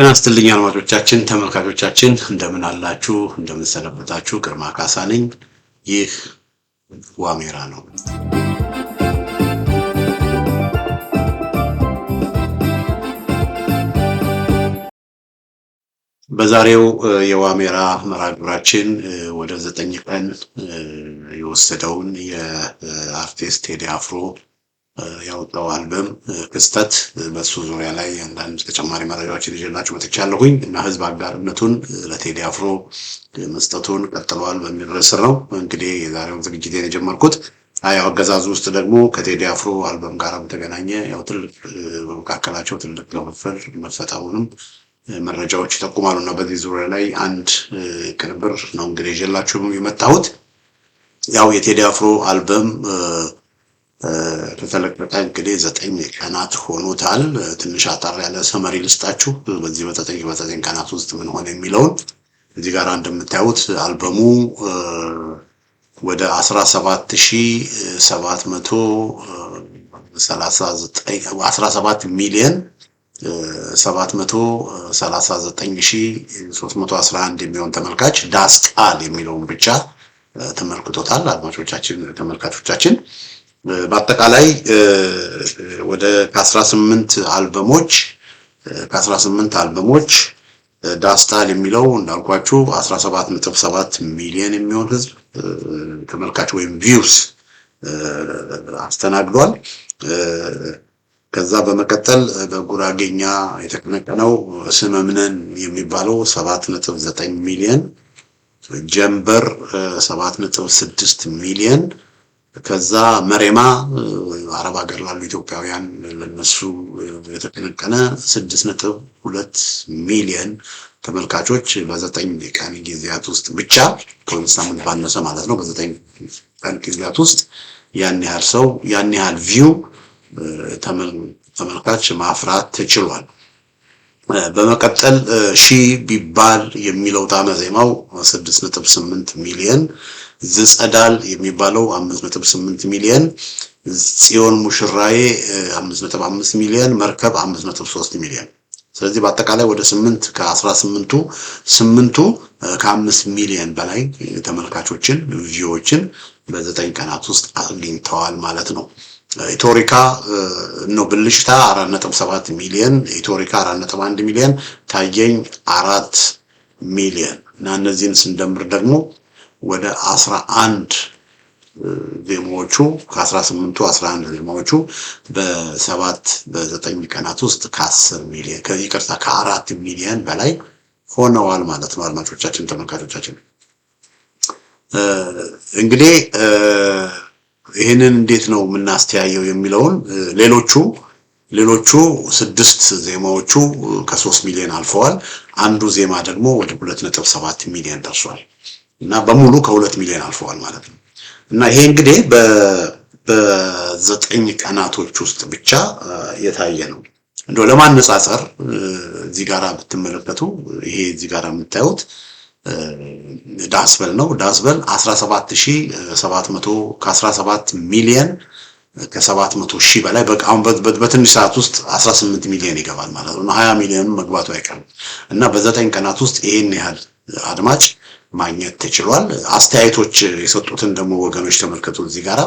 ጤና ይስጥልኝ አድማጮቻችን፣ ተመልካቾቻችን እንደምን አላችሁ? እንደምን ሰነበታችሁ? ግርማ ካሳ ነኝ። ይህ ዋሜራ ነው። በዛሬው የዋሜራ መርሃ ግብራችን ወደ 9 ቀን የወሰደውን የአርቲስት ቴዲ አፍሮ ያወጣው አልበም ክስተት በሱ ዙሪያ ላይ አንዳንድ ተጨማሪ መረጃዎችን ይዤላችሁ መጥቻለሁኝ እና ህዝብ አጋርነቱን ለቴዲ አፍሮ መስጠቱን ቀጥሏል በሚል ርዕስ ነው እንግዲህ የዛሬውን ዝግጅቴን የጀመርኩት። ያው አገዛዙ ውስጥ ደግሞ ከቴዲ አፍሮ አልበም ጋር በተገናኘ ያው ትልቅ በመካከላቸው ትልቅ ክፍፍል መፈጠሩንም መረጃዎች ይጠቁማሉ እና በዚህ ዙሪያ ላይ አንድ ቅንብር ነው እንግዲህ ይዤላችሁ የመጣሁት። ያው የቴዲ አፍሮ አልበም ከተለቀቀ እንግዲህ 9 ቀናት ሆኖታል። ትንሽ አጣር ያለ ሰመሪ ልስጣችሁ በዚህ በ9 ቀናት ውስጥ ምን ሆነ የሚለውን። እዚህ ጋር እንደምታዩት አልበሙ ወደ 17 ሚሊዮን 739,311 የሚሆን ተመልካች ዳስቃል የሚለውን ብቻ ተመልክቶታል። አድማጮቻችን ተመልካቾቻችን በአጠቃላይ ወደ ከ18 አልበሞች ዳስቃል የሚለው እንዳልኳችሁ 17.7 ሚሊዮን የሚሆን ህዝብ ተመልካች ወይም ቪውስ አስተናግዷል። ከዛ በመቀጠል በጉራጌኛ የተቀነቀነው ስመምነን የሚባለው 7.9 ሚሊዮን፣ ጀምበር 7.6 ሚሊዮን፣ ከዛ መሬማ አረብ ሀገር ላሉ ኢትዮጵያውያን ለነሱ የተቀነቀነ 6.2 ሚሊዮን ተመልካቾች በ9 ቀን ጊዜያት ውስጥ ብቻ ከሁለት ሳምንት ባነሰ ማለት ነው። በ9 ቀን ጊዜያት ውስጥ ያን ያህል ቪው ተመልካች ማፍራት ተችሏል። በመቀጠል ሺ ቢባል የሚለው ጣዕመ ዜማው 6.8 ሚሊዮን፣ ዝጸዳል የሚባለው 5.8 ሚሊዮን፣ ጽዮን ሙሽራዬ 5.5 ሚሊዮን፣ መርከብ 5.3 ሚሊዮን። ስለዚህ በአጠቃላይ ወደ 8 ከ18ቱ 8ቱ ከ5 ሚሊዮን በላይ ተመልካቾችን ቪዲዮዎችን በ9 ቀናት ውስጥ አግኝተዋል ማለት ነው። ኢትዮሪካ ነው ብልሽታ 4.7 ሚሊዮን፣ ኢትዮሪካ 4.1 ሚሊዮን፣ ታየኝ 4 ሚሊዮን እና እነዚህን ስንደምር ደግሞ ወደ 11 ዜማዎቹ ከ18ቱ 11 ዜማዎቹ በ9 ቀናት ውስጥ ከ10 ሚሊዮን ከ4 ሚሊዮን በላይ ሆነዋል ማለት ነው። አድማጮቻችን ተመልካቾቻችን እንግዲህ ይሄንን እንዴት ነው የምናስተያየው የሚለውን ሌሎቹ 6 ዜማዎቹ ከ3 ሚሊዮን አልፈዋል። አንዱ ዜማ ደግሞ ወደ 2.7 ሚሊዮን ደርሷል እና በሙሉ ከ2 ሚሊዮን አልፈዋል ማለት ነው። እና ይሄ እንግዲህ በ9 ቀናቶች ውስጥ ብቻ የታየ ነው። እንደው ለማነጻጸር እዚህ ጋር ብትመለከቱ ይሄ እዚህ ጋር የምታዩት ዳስበል ነው። ዳስበል 17 ሚሊዮን ከ700 ሺህ በላይ በቃውን በትንሽ ሰዓት ውስጥ 18 ሚሊዮን ይገባል ማለት ነው። 20 ሚሊዮን መግባቱ አይቀርም እና በ9 ቀናት ውስጥ ይሄን ያህል አድማጭ ማግኘት ተችሏል። አስተያየቶች የሰጡትን ደግሞ ወገኖች ተመልከቱ። እዚህ ጋራ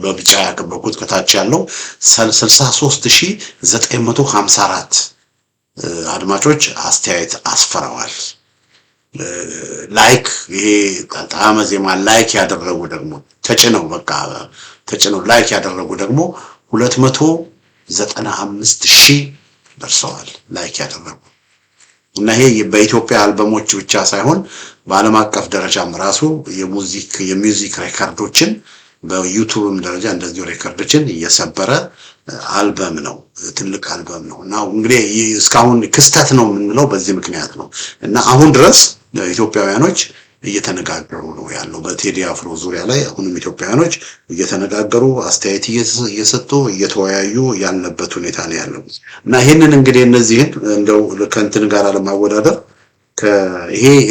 በብጫ ያከበኩት ከታች ያለው 63954 አድማጮች አስተያየት አስፈረዋል። ላይክ ይሄ ጣዕመ ዜማ ላይክ ያደረጉ ደግሞ ተጭነው ላይክ ያደረጉ ደግሞ 295,000 ደርሰዋል ላይክ ያደረጉ እና ይሄ በኢትዮጵያ አልበሞች ብቻ ሳይሆን በዓለም አቀፍ ደረጃም ራሱ የሚውዚክ ሬከርዶችን በዩቲዩብም ደረጃ እንደዚህ ሬከርዶችን እየሰበረ አልበም ነው። ትልቅ አልበም ነው እና እንግዲህ እስካሁን ክስተት ነው የምንለው በዚህ ምክንያት ነው እና አሁን ድረስ ኢትዮጵያውያኖች እየተነጋገሩ ነው ያለው በቴዲ አፍሮ ዙሪያ ላይ። አሁንም ኢትዮጵያውያኖች እየተነጋገሩ አስተያየት እየሰጡ እየተወያዩ ያለበት ሁኔታ ነው ያለው እና ይሄንን እንግዲህ እነዚህን እንደው ከእንትን ጋር ለማወዳደር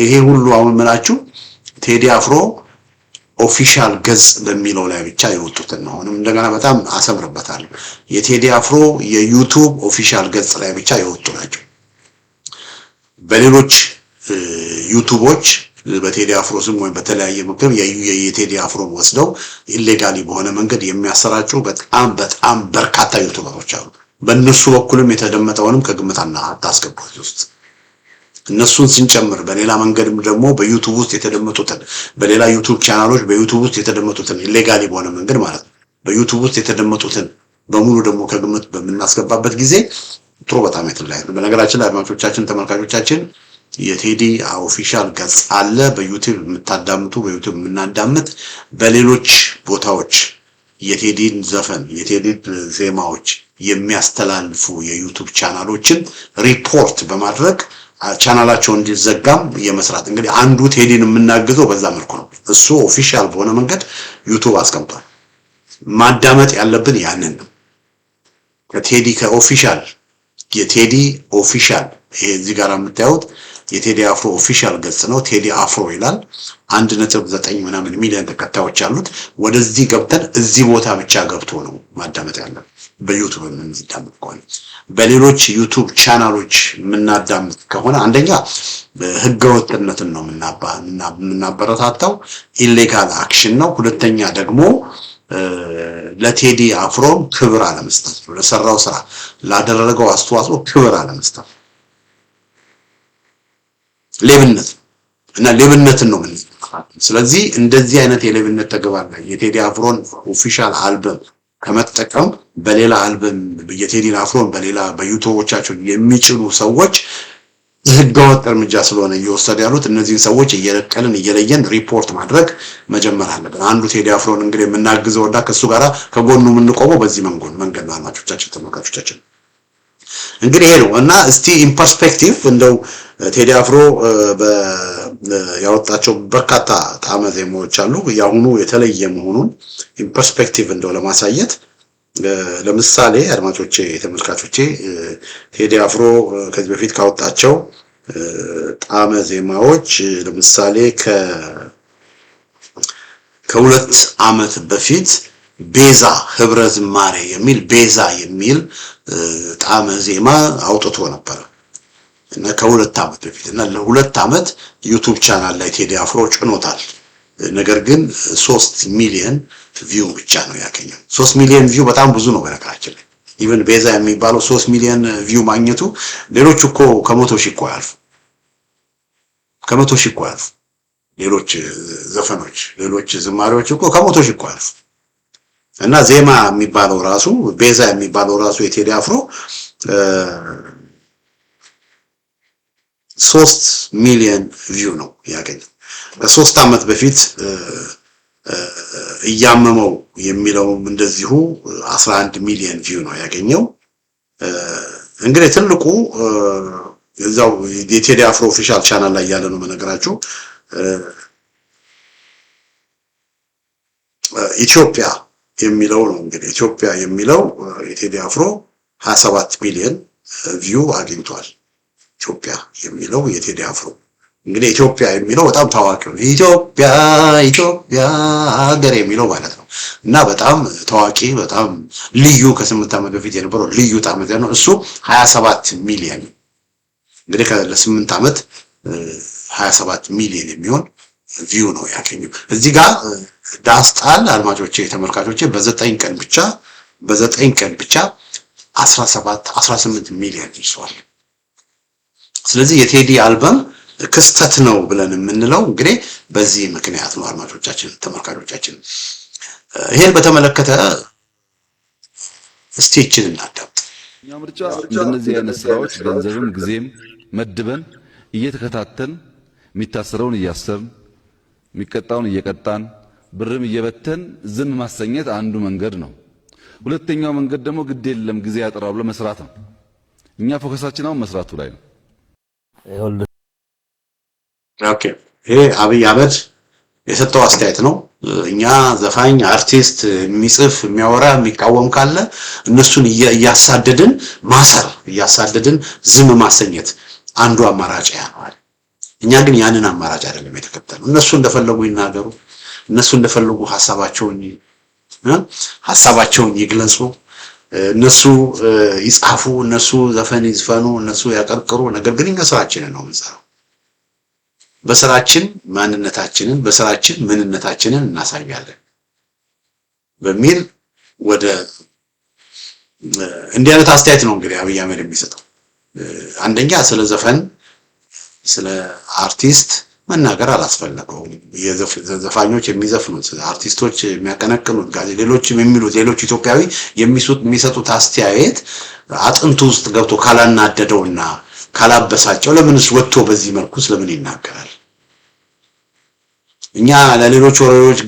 ይሄ ሁሉ አሁን ምናችሁ ቴዲ አፍሮ ኦፊሻል ገጽ በሚለው ላይ ብቻ የወጡትን ነው። አሁንም እንደገና በጣም አሰምርበታለሁ። የቴዲ አፍሮ የዩቲዩብ ኦፊሻል ገጽ ላይ ብቻ የወጡ ናቸው። በሌሎች ዩቲዩቦች በቴዲ አፍሮ ስም ወይም በተለያየ ምክር የቴዲ አፍሮን ወስደው ኢሌጋሊ በሆነ መንገድ የሚያሰራጩ በጣም በርካታ ዩቲዩበሮች አሉ። በእነሱ በኩልም የተደመጠውንም ከግምት አታስገቡት ውስጥ እነሱን ስንጨምር በሌላ መንገድም ደግሞ በዩቲዩብ ውስጥ የተደመጡትን በሌላ ዩቲዩብ ቻናሎች በዩቲዩብ ውስጥ የተደመጡትን ኢሌጋሊ በሆነ መንገድ ማለት ነው በዩቲዩብ ውስጥ የተደመጡትን በሙሉ ደግሞ ከግምት በምናስገባበት ጊዜ ጥሩ በጣም የተለያየ ነው። በነገራችን ላይ አድማጮቻችን ተመልካቾቻችን የቴዲ ኦፊሻል ገጽ አለ በዩቲዩብ የምታዳምጡ በዩቲዩብ የምናዳምጥ በሌሎች ቦታዎች የቴዲን ዘፈን የቴዲን ዜማዎች የሚያስተላልፉ የዩቲዩብ ቻናሎችን ሪፖርት በማድረግ ቻናላቸው እንዲዘጋም የመስራት እንግዲህ አንዱ ቴዲን የምናግዘው በዛ መልኩ ነው። እሱ ኦፊሻል በሆነ መንገድ ዩቲዩብ አስቀምጧል። ማዳመጥ ያለብን ያንን ነው። ከቴዲ ከኦፊሻል የቴዲ ኦፊሻል ይሄ እዚህ ጋር የምታዩት የቴዲ አፍሮ ኦፊሻል ገጽ ነው። ቴዲ አፍሮ ይላል 1.9 ምናምን ሚሊዮን ተከታዮች አሉት። ወደዚህ ገብተን እዚህ ቦታ ብቻ ገብቶ ነው ማዳመጥ ያለብን። በዩቲዩብ የምናዳምጥ ከሆነ በሌሎች ዩቲዩብ ቻናሎች የምናዳምጥ ከሆነ አንደኛ ህገወጥነትን ነው የምናበረታታው፣ ኢሌጋል አክሽን ነው። ሁለተኛ ደግሞ ለቴዲ አፍሮ ክብር አለመስጠት ነው። ለሰራው ስራ ላደረገው አስተዋጽኦ ክብር አለመስጠት ሌብነት እና ሌብነትን ነው ምን። ስለዚህ እንደዚህ አይነት የሌብነት ተግባር ላይ የቴዲ አፍሮን ኦፊሻል አልበም ከመጠቀም በሌላ አልበም የቴዲ አፍሮን በሌላ በዩቲዩቦቻቸው የሚጭኑ ሰዎች ህገወጥ እርምጃ ስለሆነ እየወሰዱ ያሉት እነዚህን ሰዎች እየለየን ሪፖርት ማድረግ መጀመር አለብን። አንዱ ቴዲ አፍሮን እንግዲህ የምናግዘውና ከሱ ጋራ ከጎኑ የምንቆመው በዚህ መንገድ ነው። አድማጮቻችን ተመልካቾቻችን እንግዲህ ይሄ ነው እና እስቲ ኢን ፐርስፔክቲቭ እንደው ቴዲ አፍሮ ያወጣቸው በርካታ ጣዕመ ዜማዎች አሉ። ያሁኑ የተለየ መሆኑን ኢን ፐርስፔክቲቭ እንደው ለማሳየት ለምሳሌ አድማጮቼ ተመልካቾቼ ቴዲ አፍሮ ከዚህ በፊት ካወጣቸው ጣዕመ ዜማዎች ለምሳሌ ከሁለት ዓመት በፊት ቤዛ ህብረ ዝማሬ ቤዛ የሚል ጣዕመ ዜማ አውጥቶ ነበር እና ከሁለት ዓመት በፊት እና ለሁለት ዓመት ዩቲዩብ ቻናል ላይ ቴዲ አፍሮ ጭኖታል። ነገር ግን 3 ሚሊዮን ቪው ብቻ ነው ያገኘው። 3 ሚሊዮን ቪው በጣም ብዙ ነው በነገራችን ላይ ኢቭን ቤዛ የሚባለው 3 ሚሊዮን ቪው ማግኘቱ ሌሎች እኮ ከመቶ ሺህ እኮ ያልፉ ሌሎች ዘፈኖች ሌሎች ዝማሬዎች እኮ ከመቶ ሺህ እኮ ያልፉ እና ዜማ የሚባለው ራሱ ቤዛ የሚባለው ራሱ የቴዲ አፍሮ 3 ሚሊዮን ቪው ነው ያገኘው። ከ3 ዓመት በፊት እያመመው የሚለውም እንደዚሁ 11 ሚሊዮን ቪው ነው ያገኘው። እንግዲህ ትልቁ እዛው የቴዲ አፍሮ ኦፊሻል ቻናል ላይ ያለ ነው መነገራችሁ። ኢትዮጵያ የሚለው ነው እንግዲህ ኢትዮጵያ የሚለው የቴዲ አፍሮ 27 ሚሊዮን ቪው አግኝቷል። ኢትዮጵያ የሚለው የቴዲ አፍሮ እንግዲህ ኢትዮጵያ የሚለው በጣም ታዋቂ ነው። ኢትዮጵያ ሀገር የሚለው ማለት ነው እና በጣም ታዋቂ በጣም ልዩ ከ8 ዓመት በፊት የነበረው ልዩ ጣዕመ ዜማ ነው። እሱ 27 ሚሊዮን እንግዲህ ለ8 ዓመት 27 ሚሊዮን የሚሆን ቪው ነው ያገኘው። እዚህ ጋር ዳስጣል አድማጮቼ ተመልካቾቼ በ9 ቀን ብቻ 18 ሚሊዮን ይዟል። ስለዚህ የቴዲ አልበም ክስተት ነው ብለን የምንለው እንግዲህ በዚህ ምክንያት ነው። አድማጮቻችን ተመልካቾቻችን ይሄን በተመለከተ እስቲ እቺን እናዳምጥ። እኛ ምርጫ እንደነዚህ አይነት ስራዎች ገንዘብም ጊዜም መድበን እየተከታተን የሚታሰረውን እያሰርን የሚቀጣውን እየቀጣን ብርም እየበተን ዝም ማሰኘት አንዱ መንገድ ነው። ሁለተኛው መንገድ ደግሞ ግድ የለም ጊዜ ያጠራው ብሎ መስራት ነው። እኛ ፎከሳችን አሁን መስራቱ ላይ ነው። ኦኬ ይሄ አብይ አህመድ የሰጠው አስተያየት ነው። እኛ ዘፋኝ አርቲስት የሚጽፍ የሚያወራ የሚቃወም ካለ እነሱን እያሳደድን ማሰር እያሳደድን ዝም ማሰኘት አንዱ አማራጭ ያነዋል። እኛ ግን ያንን አማራጭ አይደለም የተከተለው። እነሱ እንደፈለጉ ይናገሩ፣ እነሱ እንደፈለጉ ሐሳባቸውን ይግለጹ። እነሱ ይጻፉ፣ እነሱ ዘፈን ይዝፈኑ፣ እነሱ ያቀርቅሩ። ነገር ግን እኛ ስራችንን ነው የምንሰራው። በስራችን ማንነታችንን፣ በስራችን ምንነታችንን እናሳያለን በሚል ወደ እንዲህ አይነት አስተያየት ነው እንግዲህ አብይ አህመድ የሚሰጠው። አንደኛ ስለ ዘፈን ስለ አርቲስት መናገር አላስፈለገውም። ዘፋኞች የሚዘፍኑት፣ አርቲስቶች የሚያቀነቅኑት፣ ሌሎችም የሚሉት ሌሎች ኢትዮጵያዊ የሚሰጡት አስተያየት አጥንቱ ውስጥ ገብቶ ካላናደደውና ካላበሳጨው ለምንስ ወጥቶ በዚህ መልኩ ስለምን ይናገራል? እኛ ለሌሎች ወሬዎች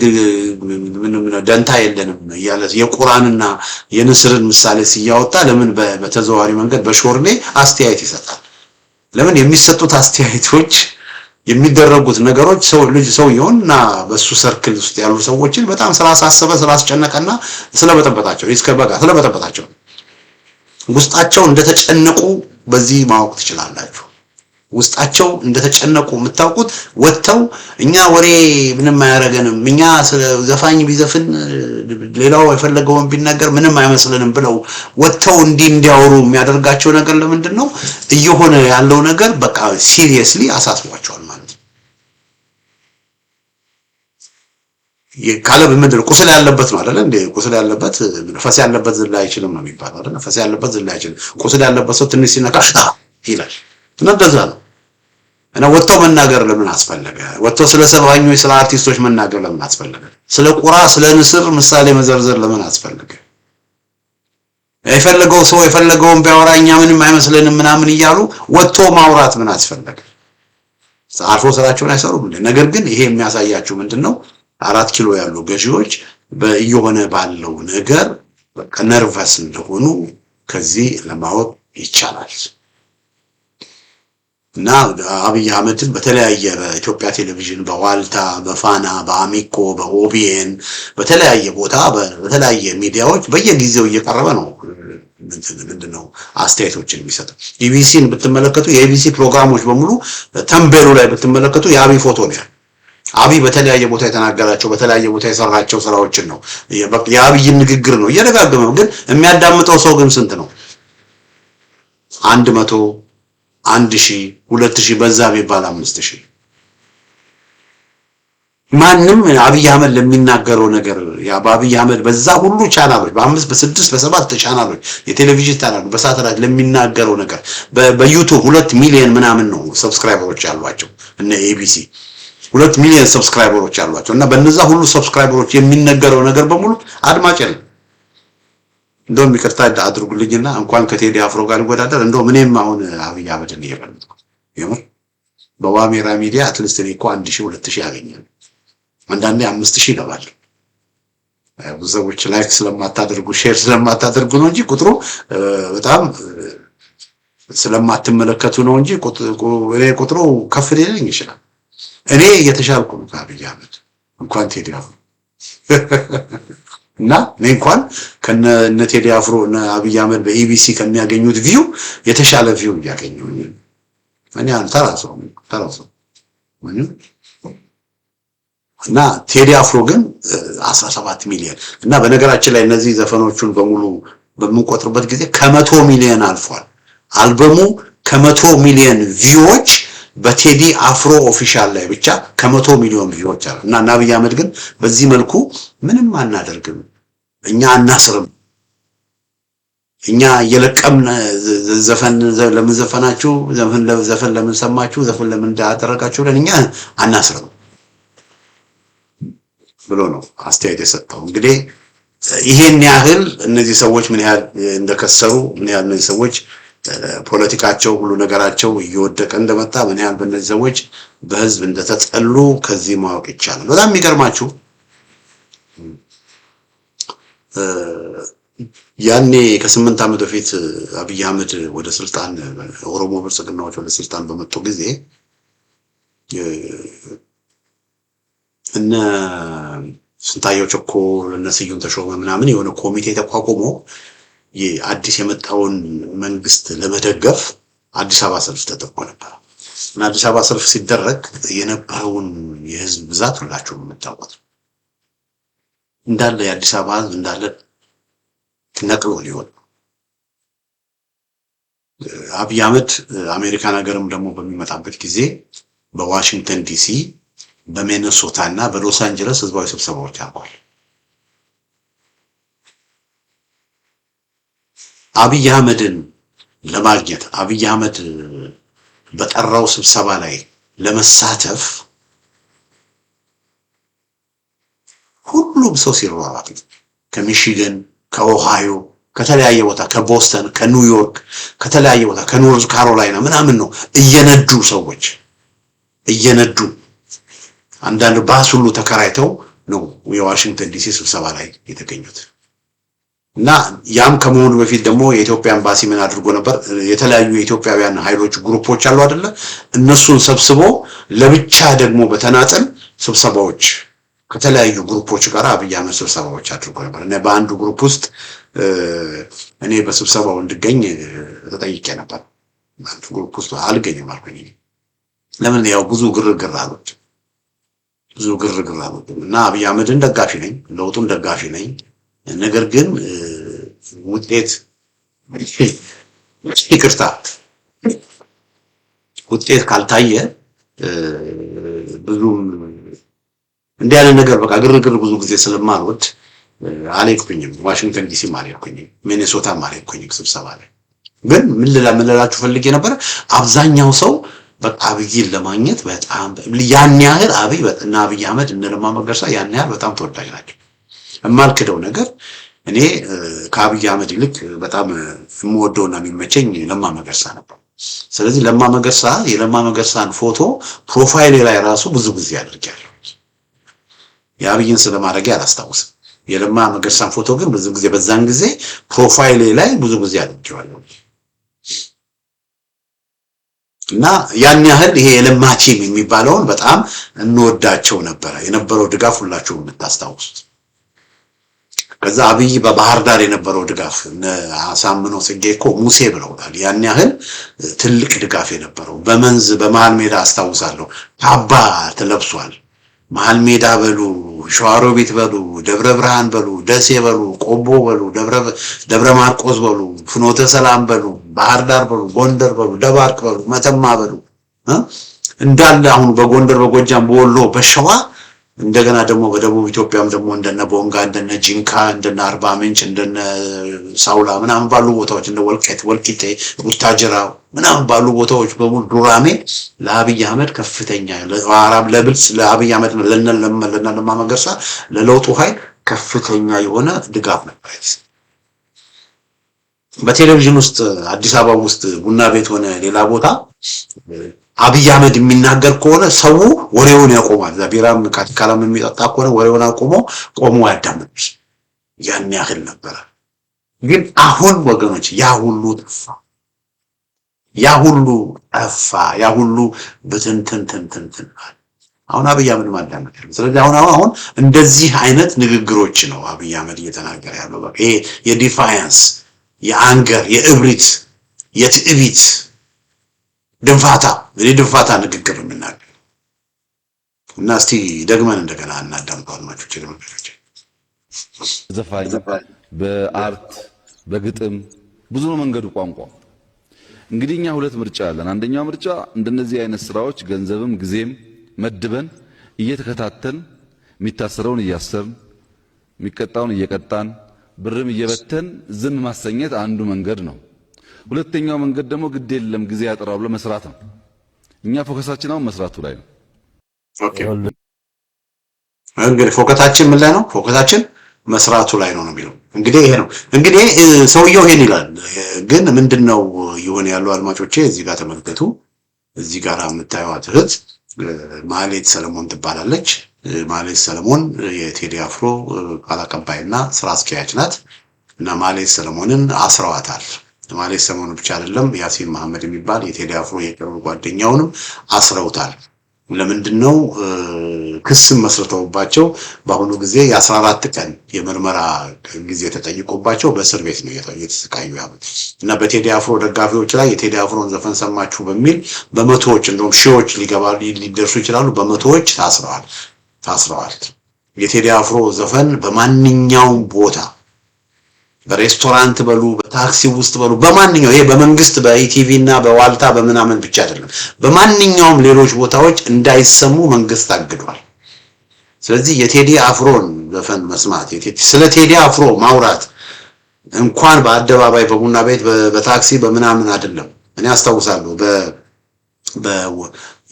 ምንም ደንታ የለንም እያለ የቁርአንና የንስርን ምሳሌ ሲያወጣ ለምን በተዘዋዋሪ መንገድ በሾርኔ አስተያየት ይሰጣል? ለምን የሚሰጡት አስተያየቶች የሚደረጉት ነገሮች ሰውየውና በሱ ሰርክል ውስጥ ያሉ ሰዎችን በጣም ስላሳሰበ ስላስጨነቀና ስለበጠበጣቸው ስለበጠበጣቸው ውስጣቸው እንደተጨነቁ በዚህ ማወቅ ትችላላችሁ። ውስጣቸው እንደተጨነቁ የምታውቁት ወጥተው እኛ ወሬ ምንም አያረገንም፣ እኛ ስለ ዘፋኝ ቢዘፍን ሌላው የፈለገውን ቢናገር ምንም አይመስልንም ብለው ወጥተው እንዲያወሩ የሚያደርጋቸው ነገር ለምንድን ነው? እየሆነ ያለው ነገር በቃ ሲሪየስሊ አሳስቧቸዋል ማለት ነው። ካለ ምንድነው ቁስል ያለበት ነው አይደል እንዴ? ቁስል ያለበት ፈስ ያለበት ዝላ አይችልም ነው የሚባለው አይደል? ፈስ ያለበት ዝላ አይችልም። ቁስል ያለበት ሰው ትንሽ ሲነካ ይላል እና እንደዛ ነው። እና ወጥተው መናገር ለምን አስፈለገ? ወጥተው ስለ ሰባኞች ስለ አርቲስቶች መናገር ለምን አስፈለገ? ስለ ቁራ ስለ ንስር ምሳሌ መዘርዘር ለምን አስፈለገ? የፈለገው ሰው የፈለገውን ቢያወራ እኛ ምንም አይመስልንም ምናምን እያሉ ወጥቶ ማውራት ምን አስፈለገ? አርፎ ስራቸውን አይሰሩም እንዴ? ነገር ግን ይሄ የሚያሳያችሁ ምንድነው? 4 ኪሎ ያሉ ገዢዎች በእየሆነ ባለው ነገር በቃ ነርቨስ እንደሆኑ ከዚህ ለማወቅ ይቻላል። እና አብይ አህመድን በተለያየ በኢትዮጵያ ቴሌቪዥን፣ በዋልታ፣ በፋና፣ በአሚኮ፣ በኦቢኤን በተለያየ ቦታ በተለያየ ሚዲያዎች በየጊዜው እየቀረበ ነው ምንድነው አስተያየቶችን የሚሰጠው። ኢቢሲን ብትመለከቱ የኢቢሲ ፕሮግራሞች በሙሉ ተንቤሉ ላይ ብትመለከቱ የአብይ ፎቶ ነው። አብይ በተለያየ ቦታ የተናገራቸው በተለያየ ቦታ የሰራቸው ስራዎችን ነው የአብይን ንግግር ነው እየደጋገመ። ግን የሚያዳምጠው ሰው ግን ስንት ነው? 100 1000 2000 በዛ ቢባል 5000። ማንም አብይ አህመድ ለሚናገረው ነገር ያ በአብይ አህመድ በዛ ሁሉ ቻናሎች በ5 በ6 በ7 ቻናሎች የቴሌቪዥን ቻናሎች በሳተላይት ለሚናገረው ነገር በዩቲዩብ 2 ሚሊዮን ምናምን ነው ሰብስክራይበሮች ያሏቸው እነ ኤቢሲ 2 ሚሊዮን ሰብስክራይበሮች ያሏቸው እና በእነዛ ሁሉ ሰብስክራይበሮች የሚነገረው ነገር በሙሉ አድማጭ ነው። እንደውም ይቅርታ አድርጉልኝና እንኳን ከቴዲ አፍሮ ጋር ልወዳደር እንደውም እኔም አሁን አብይ አህመድን እየበለጥኩ የምር በዋሜራ ሚዲያ አትሊስት እኔ እኮ 1000 2000 ያገኛል። አንዳንዴ 5000 ይገባል። ብዙ ሰዎች ላይክ ስለማታደርጉ ሼር ስለማታደርጉ ነው እንጂ በጣም ስለማትመለከቱ ነው እንጂ ቁጥሩ ከፍ ሊልኝ ይችላል። እኔ እየተሻልኩ ነው ከአብይ አህመድ እንኳን ቴዲ አፍሮ እና እኔ እንኳን ከነ ቴዲ አፍሮ እና አብይ አህመድ በኢቢሲ ከሚያገኙት ቪው የተሻለ ቪው ያገኘው እኔ አንተራሰው እና ቴዲ አፍሮ ግን 17 ሚሊዮን እና በነገራችን ላይ እነዚህ ዘፈኖቹን በሙሉ በምንቆጥርበት ጊዜ ከ100 ሚሊዮን አልፏል። አልበሙ ከ100 ሚሊዮን ቪውዎች በቴዲ አፍሮ ኦፊሻል ላይ ብቻ ከ100 ሚሊዮን ቪውዎች አሉ። እና አብይ አህመድ ግን በዚህ መልኩ ምንም አናደርግም፣ እኛ አናስርም፣ እኛ እየለቀምን ዘፈን ለምን ዘፈናችሁ፣ ዘፈን ለምን ሰማችሁ፣ ዘፈን ለምን እንዳደረጋችሁ ብለን እኛ አናስርም ብሎ ነው አስተያየት የሰጠው። እንግዲህ ይሄን ያህል እነዚህ ሰዎች ምን ያህል እንደከሰሩ ምን ያህል እነዚህ ሰዎች ፖለቲካቸው ሁሉ ነገራቸው እየወደቀ እንደመጣ ምን ያህል በእነዚህ ሰዎች በህዝብ እንደተጠሉ ከዚህ ማወቅ ይቻላል። በጣም የሚገርማችሁ ያኔ ከ8 ዓመት በፊት አብይ አህመድ ወደ ስልጣን ኦሮሞ ብልጽግናዎች ወደ ስልጣን በመጡ ጊዜ እነ ስንታየው ቸኮል እነ ስዩም ተሾመ ምናምን የሆነ ኮሚቴ ተቋቁሞ የአዲስ የመጣውን መንግስት ለመደገፍ አዲስ አበባ ሰልፍ ተጠርቆ ነበር። እና አዲስ አበባ ሰልፍ ሲደረግ የነበረውን የህዝብ ብዛት ሁላችሁም የምታውቁት እንዳለ የአዲስ አበባ ህዝብ እንዳለ ነቅሎ ሊሆን አብይ አህመድ አሜሪካን ሀገርም ደግሞ በሚመጣበት ጊዜ በዋሽንግተን ዲሲ በሚኔሶታ እና በሎስ አንጀለስ ህዝባዊ ስብሰባዎች አድርጓል። አብይ አህመድን ለማግኘት አብይ አህመድ በጠራው ስብሰባ ላይ ለመሳተፍ ሁሉም ሰው ሲሯሯጥ ከሚሽገን ከኦሃዮ ከተለያየ ቦታ ከቦስተን ከኒውዮርክ ከተለያየ ቦታ ከኖርዝ ካሮላይና ምናምን ነው እየነዱ ሰዎች እየነዱ አንዳንድ ባስ ሁሉ ተከራይተው ነው የዋሽንግተን ዲሲ ስብሰባ ላይ የተገኙት። እና ያም ከመሆኑ በፊት ደግሞ የኢትዮጵያ ኤምባሲ ምን አድርጎ ነበር? የተለያዩ የኢትዮጵያውያን ኃይሎች ግሩፖች አሉ አይደለ? እነሱን ሰብስቦ ለብቻ ደግሞ በተናጠል ስብሰባዎች ከተለያዩ ግሩፖች ጋር አብይ አህመድ ስብሰባዎች አድርጎ ነበር። እና በአንዱ ግሩፕ ውስጥ እኔ በስብሰባው እንድገኝ ተጠይቄ ነበር። አንዱ ግሩፕ ውስጥ አልገኝም አልኩኝ። ለምን? ያው ብዙ ግርግር አሉት እና አብይ አህመድን ደጋፊ ነኝ፣ ለውጡን ደጋፊ ነኝ። ነገር ግን ውጤት ይቅርታ ውጤት ካልታየ ብዙም እንዲህ ያለ ነገር በቃ ግርግር ብዙ ጊዜ ስለማልወድ አልሄድኩኝም። ዋሽንግተን ዲሲ አልሄድኩኝም፣ ሚኔሶታ አልሄድኩኝም ስብሰባ ላይ። ግን ምን ልላችሁ ፈልጌ ነበር፣ አብዛኛው ሰው በቃ አብይን ለማግኘት በጣም ያን ያህል እና አብይ አህመድ እነ ለማ መገርሳ ያን ያህል በጣም ተወዳጅ ናቸው። የማልክደው ነገር እኔ ከአብይ አህመድ ይልቅ በጣም የምወደውና የሚመቸኝ ለማ መገርሳ ነበር። ስለዚህ የለማ መገርሳን ፎቶ ፕሮፋይሌ ላይ ራሱ ብዙ ጊዜ አድርጌያለሁ። የአብይን ስለማድረግ አላስታውስም። የለማ መገርሳን ፎቶ ግን ብዙ ጊዜ በዛን ጊዜ ፕሮፋይሌ ላይ ብዙ ጊዜ አድርጌዋለሁ። እና ያን ያህል ይሄ የለማ ቲም የሚባለውን በጣም እንወዳቸው ነበረ። የነበረው ድጋፍ ሁላችሁም የምታስታውሱት። ከዛ አብይ በባህር ዳር የነበረው ድጋፍ አሳምነው ጽጌ እኮ ሙሴ ብለውታል። ያን ያህል ትልቅ ድጋፍ የነበረው በመንዝ በመሃል ሜዳ አስታውሳለሁ። ካባ ተለብሷል። መሃል ሜዳ በሉ፣ ሸዋሮቢት በሉ፣ ደብረ ብርሃን በሉ፣ ደሴ በሉ፣ ቆቦ በሉ፣ ደብረ ማርቆስ በሉ፣ ፍኖተ ሰላም በሉ፣ ባህር ዳር በሉ፣ ጎንደር በሉ፣ ደባርቅ በሉ፣ መተማ በሉ እንዳለ አሁን በጎንደር በጎጃም በወሎ በሸዋ እንደገና ደግሞ በደቡብ ኢትዮጵያም ደግሞ እንደነ ቦንጋ እንደነ ጂንካ እንደነ አርባ ምንጭ እንደነ ሳውላ ምናምን ባሉ ቦታዎች እንደ ወልቂጤ ቡታጅራ ምናምን ባሉ ቦታዎች በሙሉ ዱራሜ ለአብይ አህመድ ከፍተኛ ለብልጽ ለአብይ አህመድ ለማ መገርሳ ለለውጡ ኃይል ከፍተኛ የሆነ ድጋፍ ነበር። በቴሌቪዥን ውስጥ አዲስ አበባ ውስጥ ቡና ቤት ሆነ ሌላ ቦታ አብይ አህመድ የሚናገር ከሆነ ሰው ወሬውን ያቆማል። ዛቢራም ካቲካላም የሚጠጣ ከሆነ ወሬውን ቆሞ ያዳምጥ። ያን ያህል ነበር። ግን አሁን ወገኖች ያ ሁሉ ጠፋ፣ ያ ሁሉ በትንትን አሁን አብይ አህመድ ማዳመጥ ያለው። ስለዚህ አሁን እንደዚህ አይነት ንግግሮች ነው አብይ አህመድ እየተናገረ ያለው። በቃ ይሄ የዲፋያንስ የአንገር የእብሪት የትዕቢት ድንፋታ ንግግር የምናገር እና እስቲ ደግመን እንደገና እናዳምጠው አድማጮች። ዘፋኝ በአርት በግጥም ብዙ ነው መንገዱ ቋንቋ። እንግዲህ እኛ ሁለት ምርጫ አለን። አንደኛው ምርጫ እንደነዚህ አይነት ስራዎች ገንዘብም ጊዜም መድበን እየተከታተልን የሚታሰረውን እያሰርን የሚቀጣውን እየቀጣን ብርም እየበተን ዝም ማሰኘት አንዱ መንገድ ነው። ሁለተኛው መንገድ ደግሞ ግድ የለም ጊዜ ያጠራው ብሎ መስራት ነው። እኛ ፎከሳችን አሁን መስራቱ ላይ ነው። ኦኬ እንግዲህ ፎከሳችን ምን ላይ ነው? ፎከሳችን መስራቱ ላይ ነው የሚለው። እንግዲህ ይሄ ነው እንግዲህ ሰውየው ይሄን ይላል። ግን ምንድነው ይሆን ያለው? አድማጮቼ እዚህ ጋር ተመልከቱ። እዚህ ጋር የምታዩት እህት ማህሌት ሰለሞን ትባላለች። ማህሌት ሰለሞን የቴዲ አፍሮ ቃል አቀባይና ስራ አስኪያጅ ናት። እና ማህሌት ሰለሞንን አስረዋታል። ማህሌት ሰለሞን ብቻ አይደለም፣ ያሲን መሐመድ የሚባል የቴዲ አፍሮ የቅርብ ጓደኛውንም አስረውታል። ለምንድነው? ክስም መስርተውባቸው በአሁኑ ጊዜ የ14 ቀን የምርመራ ጊዜ ተጠይቆባቸው በእስር ቤት ነው እየተሰቃዩ ያሉት። እና በቴዲ አፍሮ ደጋፊዎች ላይ የቴዲ አፍሮን ዘፈን ሰማችሁ በሚል በመቶዎች እንደውም ሺዎች ሊደርሱ ይችላሉ፣ በመቶዎች ታስረዋል። የቴዲ አፍሮ ዘፈን በማንኛውም ቦታ በሬስቶራንት በሉ በታክሲ ውስጥ በሉ በማንኛው ይሄ በመንግስት በኢቲቪ እና በዋልታ በምናምን ብቻ አይደለም በማንኛውም ሌሎች ቦታዎች እንዳይሰሙ መንግስት አግዷል። ስለዚህ የቴዲ አፍሮን ዘፈን መስማት ስለ ቴዲ አፍሮ ማውራት እንኳን በአደባባይ በቡና ቤት በታክሲ በምናምን አይደለም። እኔ አስታውሳለሁ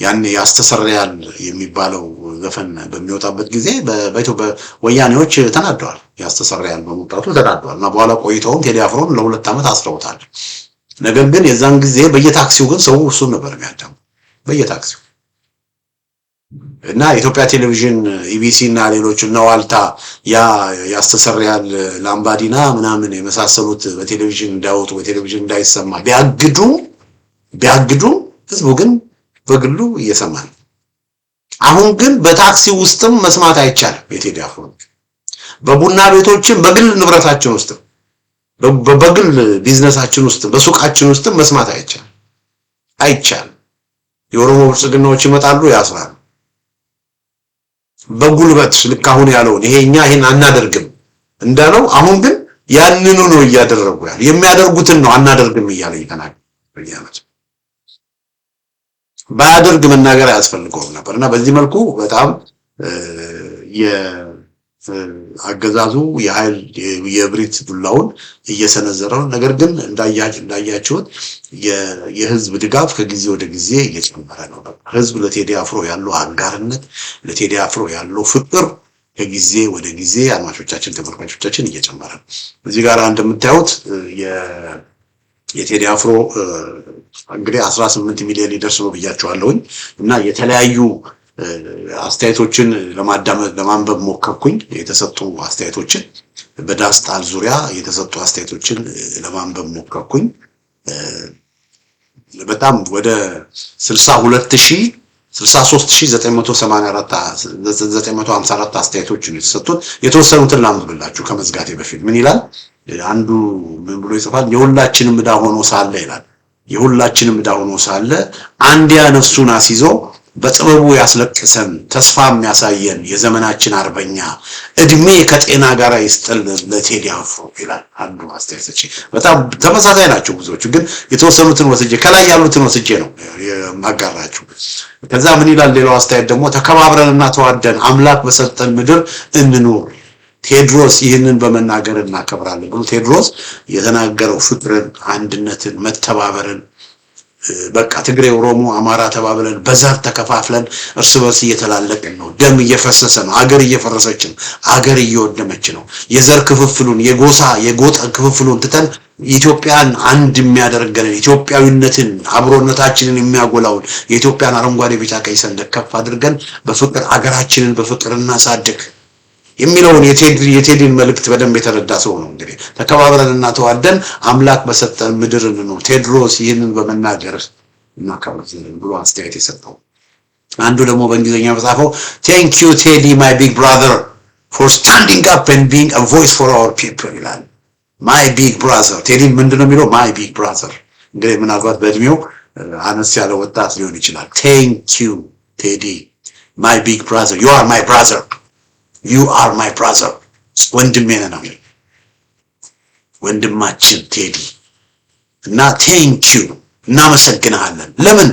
ያን ያስተሰርያል የሚባለው ዘፈን በሚወጣበት ጊዜ በወያኔዎች ተናደዋል። ያስተሰርያል በመውጣቱ ተናደዋል እና በኋላ ቆይተውም ቴዲ አፍሮን ለሁለት ዓመት አስረውታል። ነገር ግን የዛን ጊዜ በየታክሲው ግን ሰው እሱን ነበር የሚያዳምጠው በየታክሲው እና ኢትዮጵያ ቴሌቪዥን ኢቢሲ እና ሌሎች እና ዋልታ ያስተሰርያል ላምባዲና ምናምን የመሳሰሉት በቴሌቪዥን እንዳይወጡ በቴሌቪዥን እንዳይሰማ ቢያግዱ ህዝቡ ግን በግሉ እየሰማ ነው። አሁን ግን በታክሲ ውስጥም መስማት አይቻልም። የቴዲ አፍሮ በቡና ቤቶችም በግል ንብረታችን ውስጥ በግል ቢዝነሳችን ውስጥ በሱቃችን ውስጥ መስማት አይቻልም። የኦሮሞ ብልጽግናዎች ይመጣሉ ያስራሉ በጉልበት ልክ አሁን ያለውን ይሄን አናደርግም እንዳለው አሁን ግን ያንኑ ነው እያደረጉ ያለው የሚያደርጉትን ነው አናደርግም እያለ ይተናገራል ያመት ባያደርግ መናገር አያስፈልገውም ነበርና በዚህ መልኩ በጣም የአገዛዙ የኃይል የብሪት ዱላውን እየሰነዘረው ነገር ግን እንዳያችሁት የህዝብ ድጋፍ ከጊዜ ወደ ጊዜ እየጨመረ ነው። ህዝብ ለቴዲ አፍሮ ያለው አጋርነት ለቴዲ አፍሮ ያለው ፍቅር ከጊዜ ወደ ጊዜ አድማጮቻችን ተመልካቾቻችን እየጨመረ ነው። እዚህ ጋር እንደምታዩት የቴዲ አፍሮ እንግዲህ 18 ሚሊዮን ሊደርስ ነው ብያቸዋለሁኝ እና የተለያዩ አስተያየቶችን ለማንበብ ሞከርኩኝ። የተሰጡ አስተያየቶችን በዳስታል ዙሪያ የተሰጡ አስተያየቶችን ለማንበብ ሞከርኩኝ። በጣም ወደ 63954 አስተያየቶችን የተሰጡት የተወሰኑትን ላንብብላችሁ ከመዝጋቴ በፊት ምን ይላል? አንዱ ምን ብሎ ይጽፋል? የሁላችንም ዕዳ ሆኖ ሳለ ይላል። የሁላችንም ዕዳ ሆኖ ሳለ አንዲያ ነፍሱን አስይዞ በጥበቡ ያስለቅሰን ተስፋ የሚያሳየን የዘመናችን አርበኛ እድሜ ከጤና ጋር ይስጥል ለቴዲ አፍሮ ይላል አንዱ አስተያየት ሰጪ። በጣም ተመሳሳይ ናቸው ብዙዎቹ፣ ግን የተወሰኑትን ወስጄ ከላይ ያሉትን ወስጄ ነው የማጋራችሁ። ከዛ ምን ይላል ሌላው አስተያየት ደግሞ ተከባብረንና ተዋደን አምላክ በሰጠን ምድር እንኑር። ቴድሮስ ይህንን በመናገር እናከብራለን ብሎ ቴድሮስ የተናገረው ፍቅርን፣ አንድነትን፣ መተባበርን በቃ ትግሬ፣ ኦሮሞ፣ አማራ ተባብለን በዘር ተከፋፍለን እርስ በርስ እየተላለቅን ነው። ደም እየፈሰሰ ነው። አገር እየፈረሰች ነው። አገር እየወደመች ነው። የዘር ክፍፍሉን የጎጥ ክፍፍሉን ትተን ኢትዮጵያን አንድ የሚያደርገንን ኢትዮጵያዊነትን አብሮነታችንን የሚያጎላውን የኢትዮጵያን አረንጓዴ ቢጫ ቀይ ሰንደቅ ከፍ አድርገን በፍቅር አገራችንን በፍቅር እናሳድግ የሚለውን የቴዲን መልእክት በደንብ የተረዳ ሰው ነው። እንግዲህ ተከባብረንና ተዋደን አምላክ በሰጠን ምድር እንኑር። ቴድሮስ ይህንን በመናገር እናከብራለን ብሎ አስተያየት የሰጠው። አንዱ ደግሞ በእንግሊዝኛ መጻፈው thank you Teddy my big brother for standing up and being a voice for our people ይላል። my big brother ቴዲ ምንድነው የሚለው? my big brother እንግዲህ ምናልባት በእድሜው አነስ ያለ ወጣት ሊሆን ይችላል። thank you Teddy my big brother you are my brother you are my brother ወንድሜ ነህ ወንድማችን ቴዲ እና thank you እናመሰግናለን። ለምን?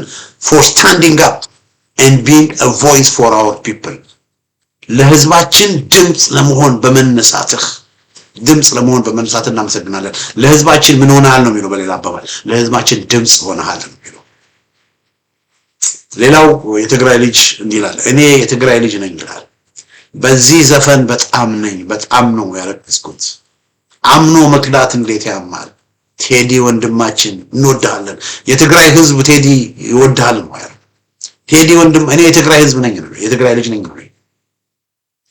for standing up and being a voice for our people ለህዝባችን ድምጽ ለመሆን በመነሳትህ እናመሰግናለን። ለህዝባችን ምን ሆነሃል ነው የሚለው። በሌላ አባባል ለህዝባችን ድምጽ ሆነሃል ነው የሚለው። ሌላው የትግራይ ልጅ እንዲላል እኔ የትግራይ ልጅ ነኝ ይላል። በዚህ ዘፈን በጣም ነው ያለቀስኩት። አምኖ መክዳት እንዴት ያማል። ቴዲ ወንድማችን እንወድሃለን። የትግራይ ህዝብ ቴዲ ይወድሃል ነው ያለው። ቴዲ ወንድም እኔ የትግራይ ህዝብ ነኝ ነው የትግራይ ልጅ ነኝ ነው።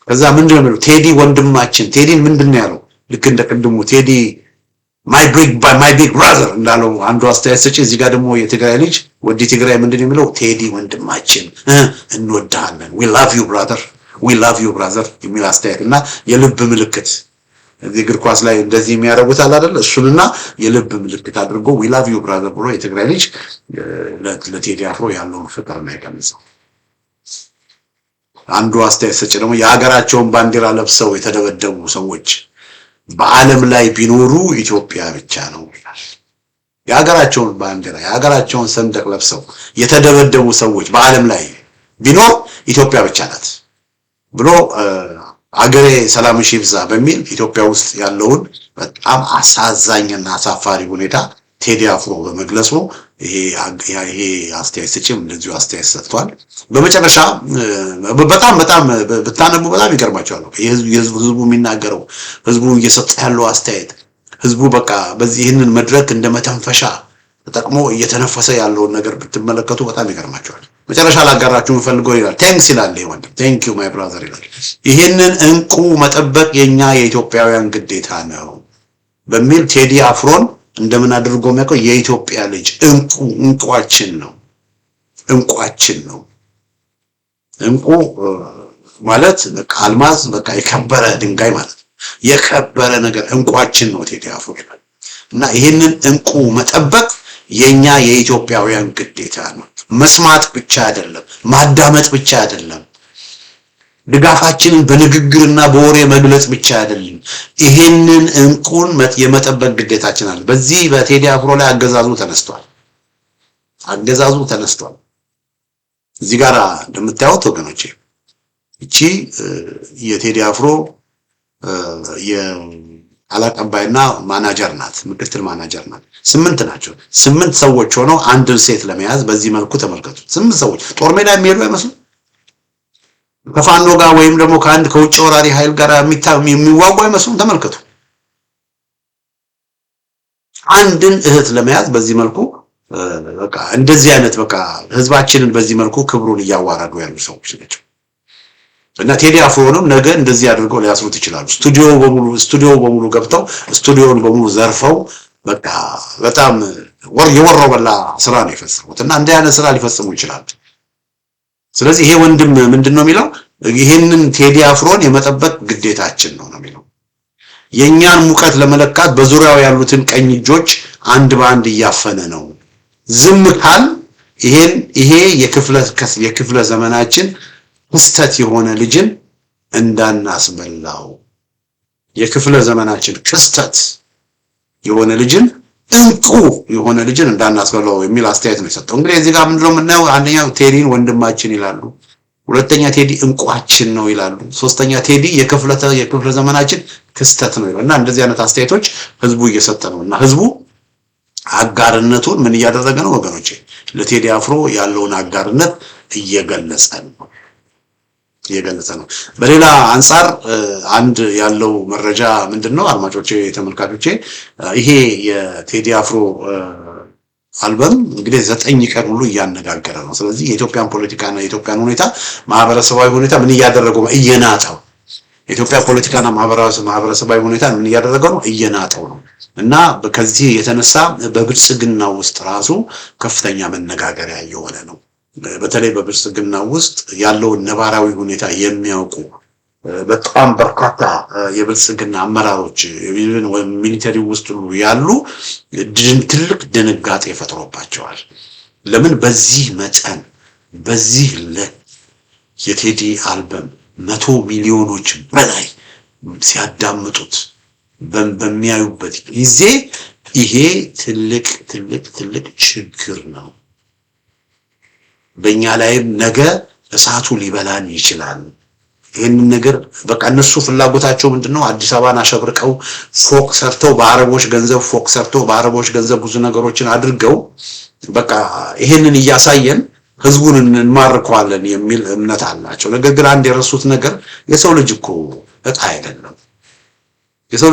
ከዛ ምንድነው የሚለው? ቴዲ ወንድማችን ቴዲን ምንድነው ያለው? ልክ እንደ ቅድሙ ቴዲ my big brother እንዳለው አንዱ አስተያየት ሰጪ። እዚህ ጋር ደግሞ የትግራይ ልጅ ወዲ ትግራይ ምንድነው የሚለው? ቴዲ ወንድማችን እንወድሃለን we love you brother የሚል አስተያየት እና የልብ ምልክት እዚህ እግር ኳስ ላይ እንደዚህ የሚያደርጉት አለ አይደል? እሱንና የልብ ምልክት አድርጎ we love you brother ብሎ የትግራይ ልጅ ለቴዲ አፍሮ ያለውን ፍቅር ነው የገለጸው። አንዱ አስተያየት ሰጪ ደግሞ የሀገራቸውን ባንዲራ ለብሰው የተደበደቡ ሰዎች በዓለም ላይ ቢኖሩ ኢትዮጵያ ብቻ ነው ይላል። የሀገራቸውን ባንዲራ የሀገራቸውን ሰንደቅ ለብሰው የተደበደቡ ሰዎች በዓለም ላይ ቢኖር ኢትዮጵያ ብቻ ናት ብሎ አገሬ ሰላምሽ ይብዛ በሚል ኢትዮጵያ ውስጥ ያለውን በጣም አሳዛኝና አሳፋሪ ሁኔታ ቴዲ አፍሮ በመግለጹ ይሄ አስተያየት ሰጪም እንደዚሁ አስተያየት ሰጥቷል። በመጨረሻ በጣም ብታነቡ በጣም ይገርማቸዋል። ህዝቡ የሚናገረው ህዝቡ እየሰጠ ያለው አስተያየት ህዝቡ በቃ በዚህ ይህንን መድረክ እንደመተንፈሻ ተጠቅሞ እየተነፈሰ ያለውን ነገር ብትመለከቱ በጣም ይገርማቸዋል። መጨረሻ ላጋራችሁ ፈልጎ ይላል ቴንክስ ይላል ወንድም ቴንክ ዩ ማይ ብራዘር ይላል። ይህንን እንቁ መጠበቅ የኛ የኢትዮጵያውያን ግዴታ ነው በሚል ቴዲ አፍሮን እንደምን አድርጎ የሚያውቀው የኢትዮጵያ ልጅ እንቁዋችን ነው። እንቁ ማለት በቃ አልማዝ በቃ የከበረ ድንጋይ ማለት የከበረ ነገር እንቁዋችን ነው ቴዲ አፍሮ ይላል። እና ይህንን እንቁ መጠበቅ የኛ የኢትዮጵያውያን ግዴታ ነው። መስማት ብቻ አይደለም፣ ማዳመጥ ብቻ አይደለም፣ ድጋፋችንን በንግግርና በወሬ መግለጽ ብቻ አይደለም። ይሄንን እንቁን የመጠበቅ ግዴታችን አለ። በዚህ በቴዲ አፍሮ ላይ አገዛዙ ተነስቷል። እዚህ ጋር እንደምታዩት ወገኖቼ እቺ የቴዲ አፍሮ የአላቀባይና ማናጀር ናት፣ ምክትል ማናጀር ናት። 8 ናቸው። 8 ሰዎች ሆነው አንድን ሴት ለመያዝ በዚህ መልኩ ተመልከቱ። 8 ሰዎች ጦር ሜዳ የሚሄዱ አይመስሉ ከፋኖ ጋር ወይም ደግሞ ከአንድ ከውጭ ወራሪ ኃይል ጋር የሚዋጉ አይመስሉም። ተመልከቱ። አንድን እህት ለመያዝ በዚህ መልኩ በቃ እንደዚህ አይነት በቃ ህዝባችንን በዚህ መልኩ ክብሩን እያዋረዱ ያሉ ሰዎች ናቸው። እና ቴዲ አፍሮንም ነገ እንደዚህ አድርገው ሊያስሩት ይችላሉ። ስቱዲዮ በሙሉ ገብተው ስቱዲዮን በሙሉ ዘርፈው በቃ በጣም የወረው በላ ስራ ነው የፈጸሙት። እና እንዲህ አይነት ስራ ሊፈጽሙ ይችላሉ። ስለዚህ ይሄ ወንድም ምንድነው የሚለው? ይሄንን ቴዲ አፍሮን የመጠበቅ ግዴታችን ነው የሚለው። የኛን ሙቀት ለመለካት በዙሪያው ያሉትን ቀኝ እጆች አንድ በአንድ እያፈነ ነው። ዝም ካል ይሄ የክፍለ ዘመናችን ክስተት የሆነ ልጅን እንዳናስበላው የክፍለ ዘመናችን ክስተት የሆነ ልጅን እንቁ የሆነ ልጅን እንዳናስበላው የሚል አስተያየት ነው የሰጠው። እንግዲህ እዚህ ጋር ምንድነው የምናየው? አንደኛው ቴዲን ወንድማችን ይላሉ፣ ሁለተኛ ቴዲ እንቁአችን ነው ይላሉ፣ ሶስተኛ ቴዲ የክፍለ ዘመናችን ክስተት ነው ይላሉ። እና እንደዚህ አይነት አስተያየቶች ህዝቡ እየሰጠ ነው። እና ህዝቡ አጋርነቱን ምን እያደረገ ነው ወገኖቼ? ለቴዲ አፍሮ ያለውን አጋርነት እየገለጸ ነው። በሌላ አንፃር አንድ ያለው መረጃ ምንድነው? አድማጮቼ ተመልካቾቼ፣ ይሄ የቴዲ አፍሮ አልበም እንግዲህ 9 ቀን ሙሉ እያነጋገረ ነው። ስለዚህ የኢትዮጵያን ፖለቲካና የኢትዮጵያን ሁኔታ ማህበረሰባዊ ሁኔታ ምን እያደረገው ነው? እየናጠው። የኢትዮጵያ ፖለቲካና ማህበረሰባዊ ሁኔታ ምን እያደረገው ነው? እየናጠው ነው። እና ከዚህ የተነሳ በብልጽግና ውስጥ ራሱ ከፍተኛ መነጋገሪያ የሆነ ነው። በተለይ በብልጽግና ውስጥ ያለውን ነባራዊ ሁኔታ የሚያውቁ በጣም በርካታ የብልጽግና አመራሮች ወይም ሚሊተሪ ውስጥ ያሉ ትልቅ ድንጋጤ ፈጥሮባቸዋል። ለምን በዚህ መጠን በዚህ የቴዲ አልበም 100 ሚሊዮኖች በላይ ሲያዳምጡት በሚያዩበት ጊዜ ይሄ ትልቅ ችግር ነው። በእኛ ላይም ነገ እሳቱ ሊበላን ይችላል። ይሄንን ነገር በቃ እነሱ ፍላጎታቸው ምንድነው? አዲስ አበባን አሸብርቀው ፎቅ ሰርተው በአረቦች ገንዘብ ብዙ ነገሮችን አድርገው በቃ ይሄንን እያሳየን ህዝቡን እንማርከዋለን የሚል እምነት አላቸው። ነገር ግን አንድ የረሱት ነገር የሰው ልጅ እኮ ዕቃ አይደለም። የሰው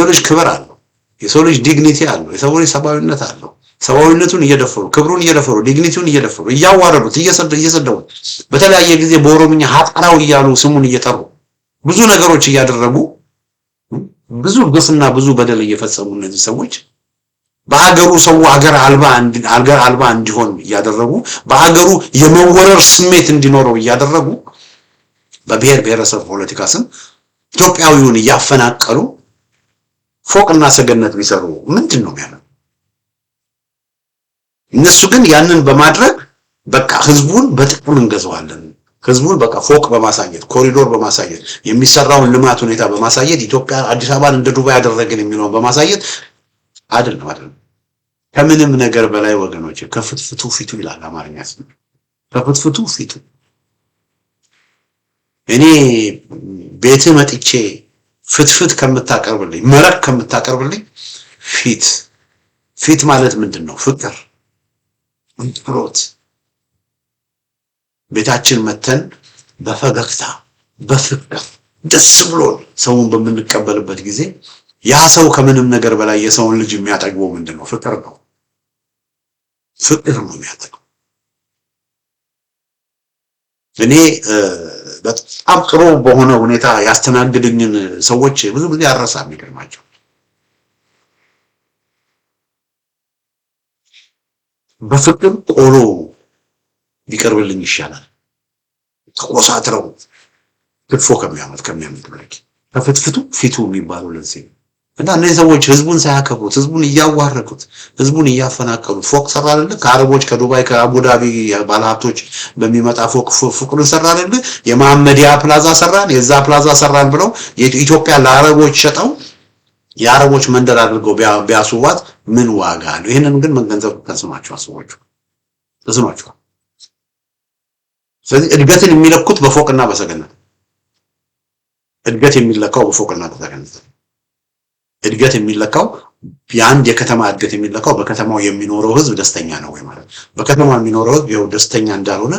ልጅ ክብር አለው። የሰው ልጅ ዲግኒቲ አለው። የሰው ልጅ ሰብአዊነት አለው። ሰብአዊነቱን እየደፈሩ ክብሩን እየደፈሩ ዲግኒቲውን እየደፈሩ እያዋረዱት እየሰደቡ በተለያየ ጊዜ በኦሮምኛ ሀጣራው እያሉ ስሙን እየጠሩ ብዙ ነገሮች እያደረጉ ብዙ ግፍና ብዙ በደል እየፈጸሙ እነዚህ ሰዎች በሀገሩ ሰው ሀገር አልባ እንዲሆን እያደረጉ በሀገሩ የመወረር ስሜት እንዲኖረው እያደረጉ በብሔር ብሔረሰብ ፖለቲካ ስም ኢትዮጵያዊውን እያፈናቀሉ ፎቅና ሰገነት ቢሰሩ ምንድነው የሚያለው? እነሱ ግን ያንን በማድረግ በቃ ህዝቡን በጥቅም እንገዛዋለን፣ ህዝቡን በቃ ፎቅ በማሳየት ኮሪዶር በማሳየት የሚሰራውን ልማት ሁኔታ በማሳየት ኢትዮጵያ አዲስ አበባን እንደ ዱባይ ያደረግን የሚለውን በማሳየት አይደለም። ከምንም ነገር በላይ ወገኖች ከፍትፍቱ ፊቱ ይላል አማርኛ። ከፍትፍቱ ፊቱ እኔ ቤት መጥቼ ፍትፍት ከምታቀርብልኝ መረቅ ከምታቀርብልኝ ፊት ማለት ምንድነው? ፍቅር እንጥሮት ቤታችን መተን በፈገግታ በፍቅር ደስ ብሎን ሰውን በምንቀበልበት ጊዜ ያ ሰው ከምንም ነገር በላይ የሰውን ልጅ የሚያጠግበው ምንድነው? ፍቅር ነው። ፍቅር ነው የሚያጠግበው። እኔ በጣም ጥሩ በሆነ ሁኔታ ያስተናግዱኝን ሰዎች ብዙ ጊዜ አረሳም። ይገርማቸው በፍቅር ቆሎ ቢቀርብልኝ ይሻላል ተቆሳትረው ክትፎ ከሚያመጥ ብለኝ ከፍትፍቱ ፊቱ የሚባለው ለዚህ እና እነዚህ ሰዎች ህዝቡን ሳያከብሩት ህዝቡን እያዋረዱት ህዝቡን እያፈናቀሉት ፎቅ ሰራ አይደል? ከአረቦች ከዱባይ ከአቡዳቢ ባለሀብቶች በሚመጣ ፎቅ ፎቅን ሰራ አይደል? የመሐመዲያ ፕላዛ ሰራን የዛ ፕላዛ ሰራን ብለው የኢትዮጵያ ለአረቦች ሸጠው የአረቦች መንደር አድርገው ቢያስዋት ምን ዋጋ አለው? ይሄንን ግን መገንዘብ ተስኗቸዋል ሰዎች ተስኗቸዋል። ስለዚህ እድገትን የሚለኩት በፎቅና በሰገነት እድገት የሚለካው በፎቅና በሰገነት እድገት የሚለካው የአንድ የከተማ እድገት የሚለካው በከተማው የሚኖረው ህዝብ ደስተኛ ነው ወይ ማለት በከተማው የሚኖረው ህዝብ ይኸው ደስተኛ እንዳልሆነ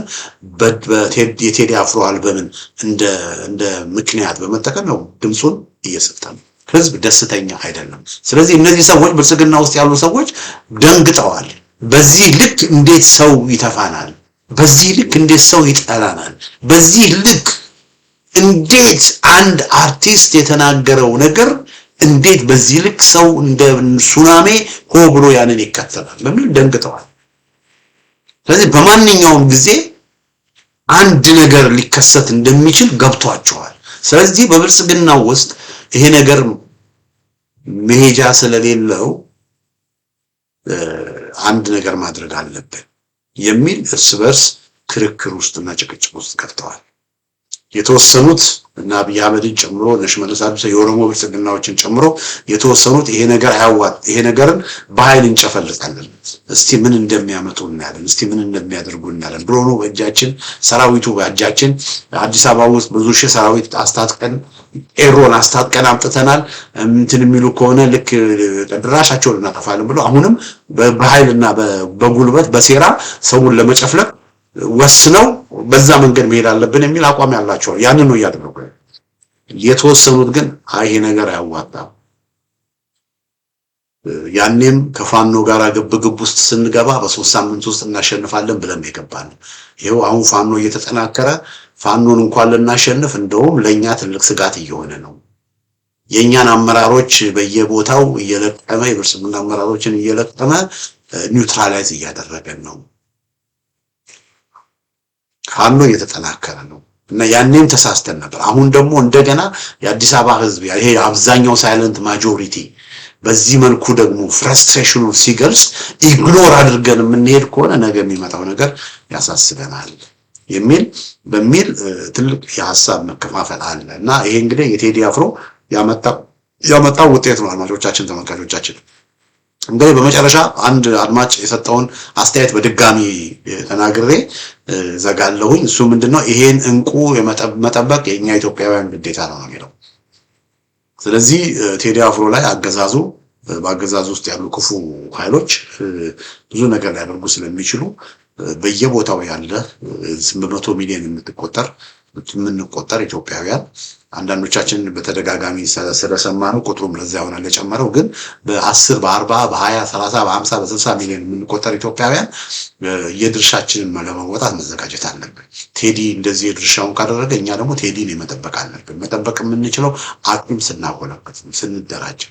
የቴዲ አፍሮ አልበምን እንደ ምክንያት በመጠቀም ነው ድምጹን እየሰጠ ነው። ህዝብ ደስተኛ አይደለም። ስለዚህ እነዚህ ሰዎች ብልጽግና ውስጥ ያሉ ሰዎች ደንግጠዋል። በዚህ ልክ እንዴት ሰው ይተፋናል? በዚህ ልክ እንዴት ሰው ይጠላናል? በዚህ ልክ እንዴት አንድ አርቲስት የተናገረው ነገር እንዴት በዚህ ልክ ሰው እንደ ሱናሜ ሆ ብሎ ያንን ይከተላል በሚል ደንግጠዋል። ስለዚህ በማንኛውም ጊዜ አንድ ነገር ሊከሰት እንደሚችል ገብቷቸዋል። ስለዚህ በብልጽግና ውስጥ ይሄ ነገር መሄጃ ስለሌለው አንድ ነገር ማድረግ አለብን የሚል እርስ በርስ ክርክር ውስጥና ጭቅጭቅ ውስጥ ገብተዋል። የተወሰኑት እና አብይ አህመድን ጨምሮ ለሽመልስ አብዲሳ የኦሮሞ ብልጽግናዎችን ጨምሮ የተወሰኑት ይሄ ነገር አያዋጥ ይሄ ነገርን በኃይል እንጨፈልቃለን እስቲ ምን እንደሚያመጡ እናያለን እስቲ ምን እንደሚያደርጉ እናያለን ብሎ ነው በእጃችን ሰራዊቱ በእጃችን አዲስ አበባ ውስጥ ብዙ ሺህ ሰራዊት አስታጥቀን ኤሮን አስታጥቀን አምጥተናል እንትን የሚሉ ከሆነ ልክ ድራሻቸውን እናጠፋለን ብሎ አሁንም በኃይልና በጉልበት በሴራ ሰውን ለመጨፍለቅ ወስነው በዛ መንገድ መሄድ አለብን የሚል አቋም ያላቸው ያንን ነው ያደረጉ። የተወሰኑት ግን ይሄ ነገር አያዋጣም። ያኔም ከፋኖ ጋር ግብግብ ውስጥ ስንገባ በ3 ሳምንት ውስጥ እናሸንፋለን ብለን የገባን ይሄው አሁን ፋኖ እየተጠናከረ ፋኖን እንኳን ለናሸንፍ እንደውም ለኛ ትልቅ ስጋት እየሆነ ነው። የኛን አመራሮች በየቦታው እየለቀመ የብልጽግና አመራሮችን እየለቀመ ኒውትራላይዝ እያደረገን ነው። ፋኖ እየተጠናከረ ነው እና ያኔም ተሳስተን ነበር። አሁን ደግሞ እንደገና የአዲስ አበባ ህዝብ ይሄ አብዛኛው ሳይለንት ማጆሪቲ በዚህ መልኩ ደግሞ ፍራስትሬሽኑ ሲገልጽ ኢግኖር አድርገን የምንሄድ ከሆነ ነገ የሚመጣው ነገር ያሳስበናል በሚል ትልቅ የሐሳብ መከፋፈል አለ እና ይሄ እንግዲህ የቴዲ አፍሮ ያመጣው ውጤት ነው። አድማጮቻችን ተመልካቾቻችን እንግዲህ በመጨረሻ አንድ አድማጭ የሰጠውን አስተያየት በድጋሚ ተናግሬ ዘጋለሁኝ። እሱ ምንድነው ይሄን እንቁ መጠበቅ የኛ ኢትዮጵያውያን ግዴታ ነው የሚለው። ስለዚህ ቴዲ አፍሮ ላይ በአገዛዙ ውስጥ ያሉ ክፉ ኃይሎች ብዙ ነገር ሊያደርጉ ስለሚችሉ በየቦታው ያለ በመቶ ሚሊዮን የምንቆጠር ኢትዮጵያውያን አንዳንዶቻችን በተደጋጋሚ ስለሰማነው ቁጥሩም ለዛ ይሆናል የጨመረው ግን በ10 በ40 በ20 30 በ50 በ60 ሚሊዮን የምንቆጠር ኢትዮጵያውያን የድርሻችንን ለመወጣት መዘጋጀት አለብን። ቴዲ እንደዚህ የድርሻውን ካደረገ እኛ ደግሞ ቴዲን መጠበቅ አለብን። መጠበቅ የምንችለው አቅም ስናጎለበት ስንደራጅ።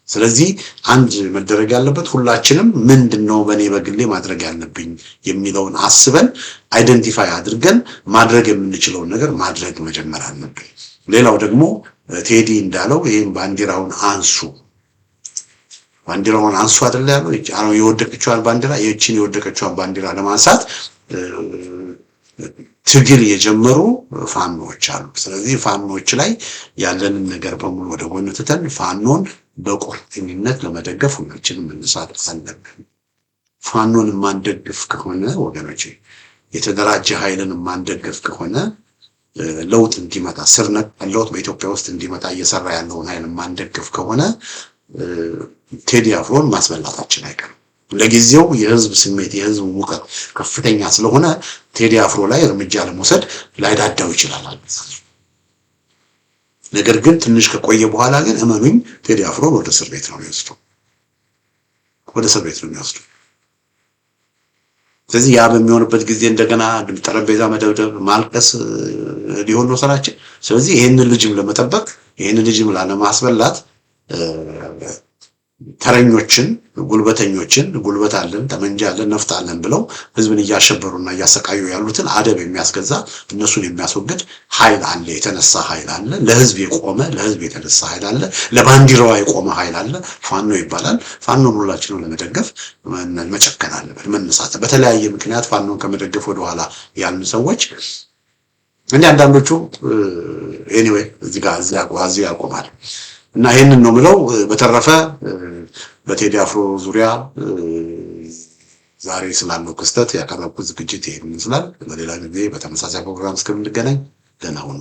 ስለዚህ አንድ መደረግ ያለበት ሁላችንም ምንድነው በኔ በግሌ ማድረግ ያለብኝ የሚለውን አስበን አይደንቲፋይ አድርገን ማድረግ የምንችለውን ነገር ማድረግ መጀመር አለብን። ሌላው ደግሞ ቴዲ እንዳለው ይሄን ባንዲራውን አንሱ አይደል ያለው የወደቀችዋን ባንዲራ የወደቀችዋን ባንዲራ ለማንሳት ትግል የጀመሩ ፋኖዎች አሉ። ስለዚህ ፋኖች ላይ ያለንን ነገር በሙሉ ወደ ጎን ትተን ፋኖን በቁርጠኝነት ለመደገፍ ሁላችንም መነሳት አለብን። ፋኖን የማንደግፍ ከሆነ ወገኖቼ፣ የተደራጀ ኃይልን የማንደግፍ ከሆነ ለውጥ እንዲመጣ ስር ነቀል ለውጥ በኢትዮጵያ ውስጥ እንዲመጣ እየሰራ ያለውን ኃይል የማንደግፍ ከሆነ ቴዲ አፍሮን ማስበላታችን አይቀርም። ለጊዜው የህዝብ ስሜት የህዝብ ሙቀት ከፍተኛ ስለሆነ ቴዲ አፍሮ ላይ እርምጃ ለመውሰድ ላይዳዳው ይችላል። ነገር ግን ትንሽ ከቆየ በኋላ ግን እመኑኝ ቴዲ አፍሮን ወደ እስር ቤት ነው የሚወስደው፣ ወደ እስር ቤት ነው የሚወስደው። ስለዚህ ያ በሚሆንበት ጊዜ እንደገና ጠረጴዛ መደብደብ ማልቀስ ሊሆን ነው ስራችን። ስለዚህ ይሄንን ልጅም ለመጠበቅ ይሄንን ልጅም ላለማስበላት ተረኞችን ጉልበተኞችን ጉልበት አለን ጠመንጃ አለን ነፍጥ አለን ብለው ህዝብን እያሸበሩና እያሰቃዩ ያሉትን አደብ የሚያስገዛ እነሱን የሚያስወግድ ኃይል አለ። የተነሳ ኃይል አለ። ለህዝብ የቆመ ለህዝብ የተነሳ ኃይል አለ። ለባንዲራዋ የቆመ ኃይል አለ። ፋኖ ይባላል። ፋኖን ሁላችንም ለመደገፍ መጨከን አለበት፣ መነሳት። በተለያየ ምክንያት ፋኖን ከመደገፍ ወደ ኋላ ያሉ ሰዎች እንደ አንዳንዶቹ ኤኒዌይ እዚህ ያቆማል እና ይሄንን ነው ምለው። በተረፈ በቴዲ አፍሮ ዙሪያ ዛሬ ስላለው ክስተት ያቀረብኩት ዝግጅት ይሄን ይመስላል። በሌላ ጊዜ በተመሳሳይ ፕሮግራም እስከምንገናኝ ደህና ሁኑ።